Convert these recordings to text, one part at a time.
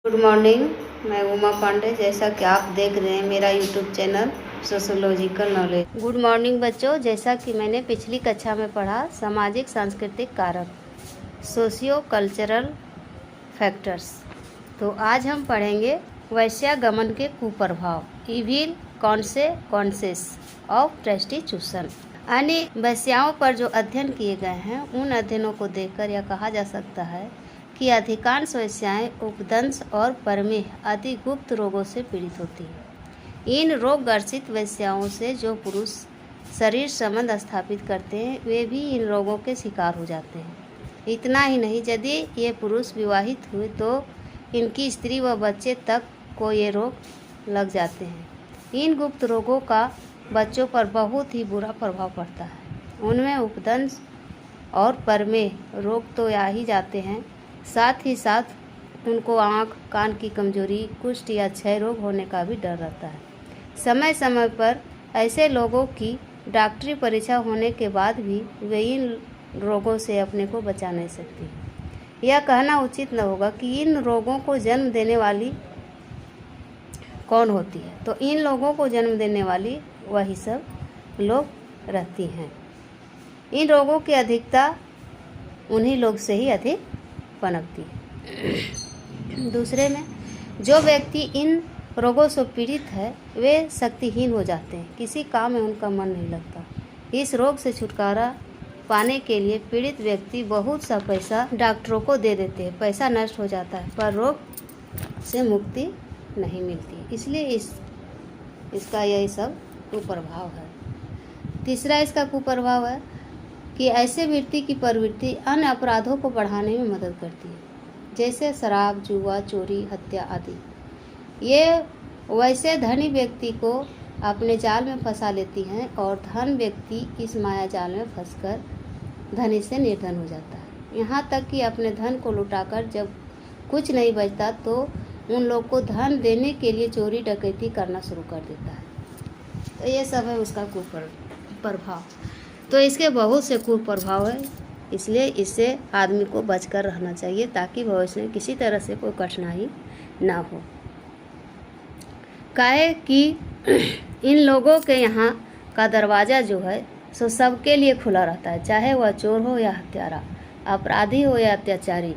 Good morning. मैं उमा पांडे। जैसा कि आप देख रहे हैं मेरा YouTube channel sociological knowledge. Good morning बच्चों। जैसा कि मैंने पिछली कक्षा में पढ़ा सामाजिक सांस्कृतिक कारक सोशियो कल्चरल फैक्टर्स, तो आज हम पढ़ेंगे वैश्यागमन के कुप्रभाव इविल कॉन्सेक्वेंसेस ऑफ प्रेस्टिट्यूशन। यानी वैश्याओं पर जो अध्ययन किए गए हैं उन अध्ययनों को देखकर यह कहा जा सकता है कि अधिकांश वैश्याएँ उपदंश और प्रमेह आदि गुप्त रोगों से पीड़ित होती हैं। इन रोग ग्रसित वैश्याओं से जो पुरुष शरीर संबंध स्थापित करते हैं वे भी इन रोगों के शिकार हो जाते हैं। इतना ही नहीं, यदि ये पुरुष विवाहित हुए तो इनकी स्त्री व बच्चे तक को ये रोग लग जाते हैं। इन गुप्त रोगों का बच्चों पर बहुत ही बुरा प्रभाव पड़ता है। उनमें उपदंश और प्रमेह रोग तो आ ही जाते हैं, साथ ही साथ उनको आँख कान की कमजोरी, कुष्ठ या क्षय रोग होने का भी डर रहता है। समय समय पर ऐसे लोगों की डॉक्टरी परीक्षा होने के बाद भी वे इन रोगों से अपने को बचा नहीं सकती। यह कहना उचित न होगा कि इन रोगों को जन्म देने वाली कौन होती है, तो इन लोगों को जन्म देने वाली वही सब लोग रहती हैं। इन रोगों की अधिकता उन्हीं लोग से ही अधिक पनपती है। दूसरे में जो व्यक्ति इन रोगों से पीड़ित है वे शक्तिहीन हो जाते हैं, किसी काम में उनका मन नहीं लगता। इस रोग से छुटकारा पाने के लिए पीड़ित व्यक्ति बहुत सा पैसा डॉक्टरों को दे देते हैं, पैसा नष्ट हो जाता है पर रोग से मुक्ति नहीं मिलती। इसलिए इसका यही सब कुप्रभाव है। तीसरा इसका कुप्रभाव है कि ऐसे व्यक्ति की प्रवृत्ति अन्य अपराधों को बढ़ाने में मदद करती है, जैसे शराब, जुआ, चोरी, हत्या आदि। ये वैसे धनी व्यक्ति को अपने जाल में फंसा लेती हैं और धन व्यक्ति इस माया जाल में फंसकर धनी से निर्धन हो जाता है। यहाँ तक कि अपने धन को लुटाकर जब कुछ नहीं बचता तो उन लोग को धन देने के लिए चोरी डकैती करना शुरू कर देता है। तो ये सब है उसका कुप्रभाव। तो इसके बहुत से कुप्रभाव है, इसलिए इससे आदमी को बचकर रहना चाहिए ताकि भविष्य में किसी तरह से कोई कठिनाई ना हो। काहे कि इन लोगों के यहाँ का दरवाज़ा जो है सो सबके लिए खुला रहता है, चाहे वह चोर हो या हत्यारा, अपराधी हो या अत्याचारी।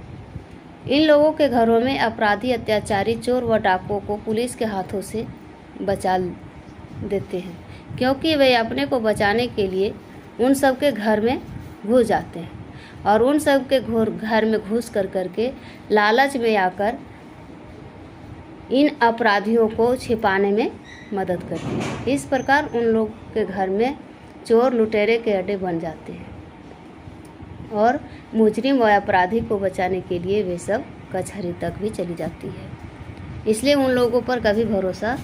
इन लोगों के घरों में अपराधी, अत्याचारी, चोर व डाकुओं को पुलिस के हाथों से बचा देते हैं, क्योंकि वे अपने को बचाने के लिए उन सब के घर में घुस जाते हैं और उन सब के घर में घुस करके लालच में आकर इन अपराधियों को छिपाने में मदद करते हैं। इस प्रकार उन लोग के घर में चोर लुटेरे के अड्डे बन जाते हैं और मुजरिम व अपराधी को बचाने के लिए वे सब कचहरी तक भी चली जाती है। इसलिए उन लोगों पर कभी भरोसा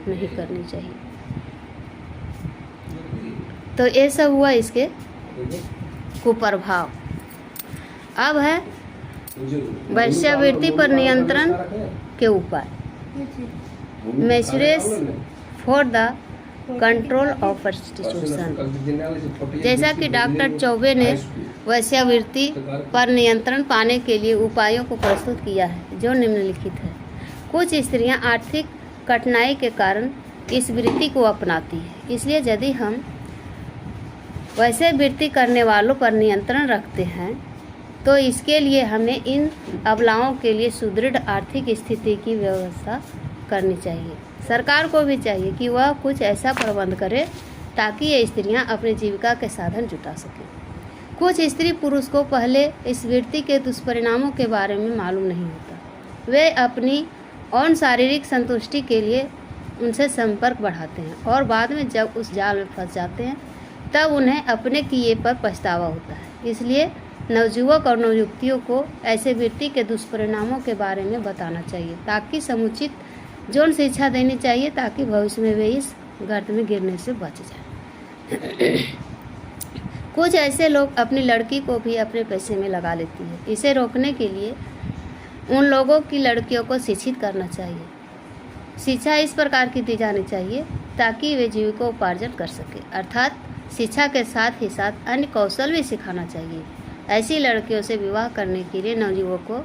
नहीं करनी चाहिए। तो ये सब हुआ इसके कुप्रभाव। अब है वैश्यावृत्ति पर नियंत्रण के उपाय। Measures for the control of prostitution. जैसा कि डॉक्टर चौबे ने वैश्यावृत्ति पर नियंत्रण पाने के लिए उपायों को प्रस्तुत किया है जो निम्नलिखित है। कुछ स्त्रियां आर्थिक कठिनाई के कारण इस वृत्ति को अपनाती है, इसलिए यदि हम वैश्यावृत्ति करने वालों पर नियंत्रण रखते हैं तो इसके लिए हमें इन अबलाओं के लिए सुदृढ़ आर्थिक स्थिति की व्यवस्था करनी चाहिए। सरकार को भी चाहिए कि वह कुछ ऐसा प्रबंध करे ताकि ये स्त्रियां अपनी जीविका के साधन जुटा सकें। कुछ स्त्री पुरुष को पहले इस वृत्ति के दुष्परिणामों के बारे में मालूम नहीं होता। वे अपनी और शारीरिक संतुष्टि के लिए उनसे संपर्क बढ़ाते हैं और बाद में जब उस जाल में फंस जाते हैं तब उन्हें अपने किए पर पछतावा होता है। इसलिए नवयुवक और नवयुवतियों को ऐसे वृत्ति के दुष्परिणामों के बारे में बताना चाहिए ताकि समुचित यौन शिक्षा देनी चाहिए ताकि भविष्य में वे इस गर्त में गिरने से बच जाए। कुछ ऐसे लोग अपनी लड़की को भी अपने पैसे में लगा लेती है। इसे रोकने के लिए उन लोगों की लड़कियों को शिक्षित करना चाहिए। शिक्षा इस प्रकार की दी जानी चाहिए ताकि वे जीविकोपार्जन कर सके, अर्थात शिक्षा के साथ ही साथ अन्य कौशल भी सिखाना चाहिए। ऐसी लड़कियों से विवाह करने के लिए नवयुवकों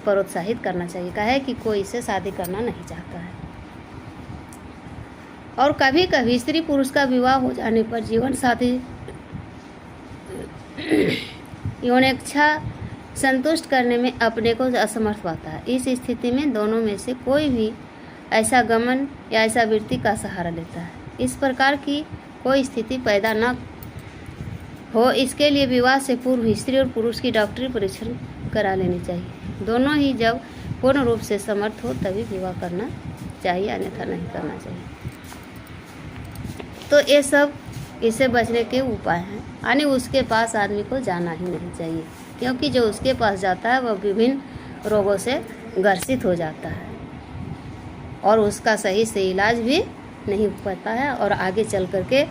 प्रोत्साहित करना चाहिए। कहा है कि कोई इससे शादी करना नहीं चाहता है। और कभी कभी स्त्री पुरुष का विवाह हो जाने पर जीवन साथी यौन इच्छा संतुष्ट करने में अपने को असमर्थ पाता है। इस स्थिति में दोनों में से कोई भी ऐसा गमन या ऐसा वृत्ति का सहारा लेता है। इस प्रकार की कोई स्थिति पैदा न हो, इसके लिए विवाह से पूर्व स्त्री और पुरुष की डॉक्टरी परीक्षण करा लेनी चाहिए। दोनों ही जब पूर्ण रूप से समर्थ हो तभी विवाह करना चाहिए, अन्यथा नहीं करना चाहिए। तो ये सब इससे बचने के उपाय हैं। यानी उसके पास आदमी को जाना ही नहीं चाहिए, क्योंकि जो उसके पास जाता है वह विभिन्न रोगों से ग्रसित हो जाता है और उसका सही से इलाज भी नहीं हो पाता है और आगे चल करके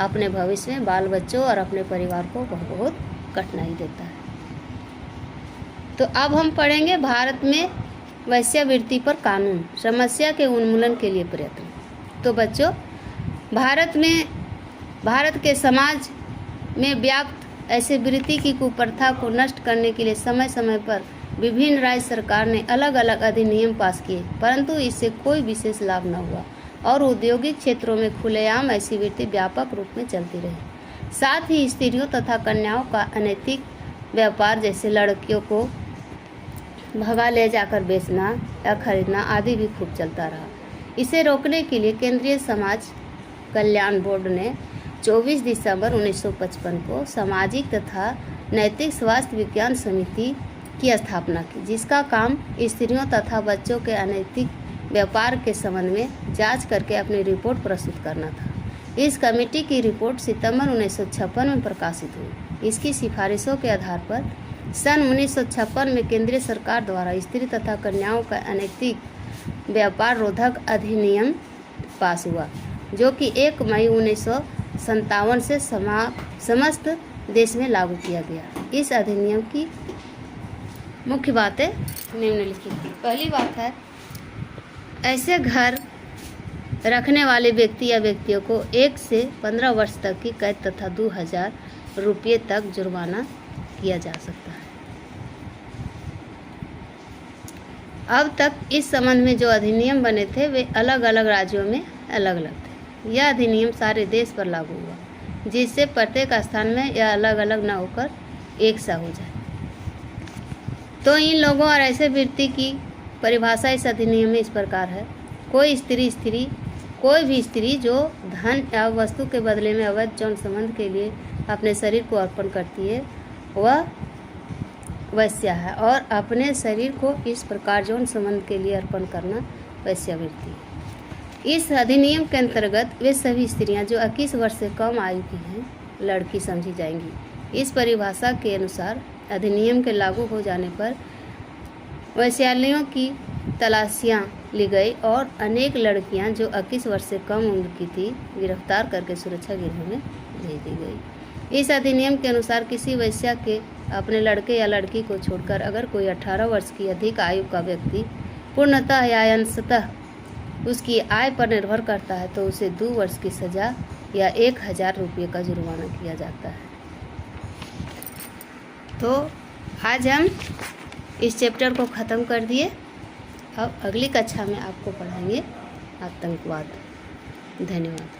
अपने भविष्य में बाल बच्चों और अपने परिवार को बहुत कठिनाई देता है। तो अब हम पढ़ेंगे भारत में वेश्यावृत्ति पर कानून, समस्या के उन्मूलन के लिए प्रयत्न। तो बच्चों, भारत के समाज में व्याप्त ऐसे वृत्ति की कुप्रथा को नष्ट करने के लिए समय समय पर विभिन्न राज्य सरकार ने अलग अलग अधिनियम पास किए, परंतु इससे कोई विशेष लाभ न हुआ और औद्योगिक क्षेत्रों में खुलेआम ऐसी वृत्ति व्यापक रूप में चलती रही। साथ ही स्त्रियों तथा कन्याओं का अनैतिक व्यापार, जैसे लड़कियों को भगा ले जाकर बेचना या खरीदना आदि भी खूब चलता रहा। इसे रोकने के लिए केंद्रीय समाज कल्याण बोर्ड ने 24 दिसंबर 1955 को सामाजिक तथा नैतिक स्वास्थ्य विज्ञान समिति की स्थापना की, जिसका काम स्त्रियों तथा बच्चों के अनैतिक व्यापार के संबंध में जांच करके अपनी रिपोर्ट प्रस्तुत करना था। इस कमेटी की रिपोर्ट सितंबर 1956 में प्रकाशित हुई। इसकी सिफारिशों के आधार पर सन 1956 में केंद्रीय सरकार द्वारा स्त्री तथा कन्याओं का अनैतिक व्यापार रोधक अधिनियम पास हुआ, जो कि 1 मई 1957 से समस्त देश में लागू किया गया। इस अधिनियम की मुख्य बातें निम्नलिखित हैं। पहली बात है, ऐसे घर रखने वाले व्यक्ति या व्यक्तियों को 1 से 15 वर्ष तक की कैद तथा 2000 रुपये तक जुर्माना किया जा सकता है। अब तक इस संबंध में जो अधिनियम बने थे वे अलग अलग राज्यों में अलग अलग थे। यह अधिनियम सारे देश पर लागू हुआ, जिससे प्रत्येक स्थान में यह अलग अलग न होकर एक सा हो जाए। तो इन लोगों और ऐसे व्यक्ति की परिभाषा इस अधिनियम में इस प्रकार है: कोई भी स्त्री जो धन या वस्तु के बदले में अवैध यौन संबंध के लिए अपने शरीर को अर्पण करती है वह वेश्या है, और अपने शरीर को इस प्रकार यौन संबंध के लिए अर्पण करना वेश्यावृत्ति है। इस अधिनियम के अंतर्गत वे सभी स्त्रियां जो 21 वर्ष से कम आयु की हैं लड़की समझी जाएंगी। इस परिभाषा के अनुसार अधिनियम के लागू हो जाने पर वैश्यालयों की तलाशियां ली गई और अनेक लड़कियां जो 21 वर्ष से कम उम्र की थी गिरफ्तार करके सुरक्षा गृह में भेज दी गई। इस अधिनियम के अनुसार किसी वेश्या के अपने लड़के या लड़की को छोड़कर अगर कोई 18 वर्ष की अधिक आयु का व्यक्ति पूर्णतः या अंशतः उसकी आय पर निर्भर करता है तो उसे 2 वर्ष की सज़ा या 1000 रुपये का जुर्माना किया जाता है। तो आज हम इस चैप्टर को ख़त्म कर दिए। अब अगली कक्षा में आपको पढ़ाएंगे आतंकवाद। धन्यवाद।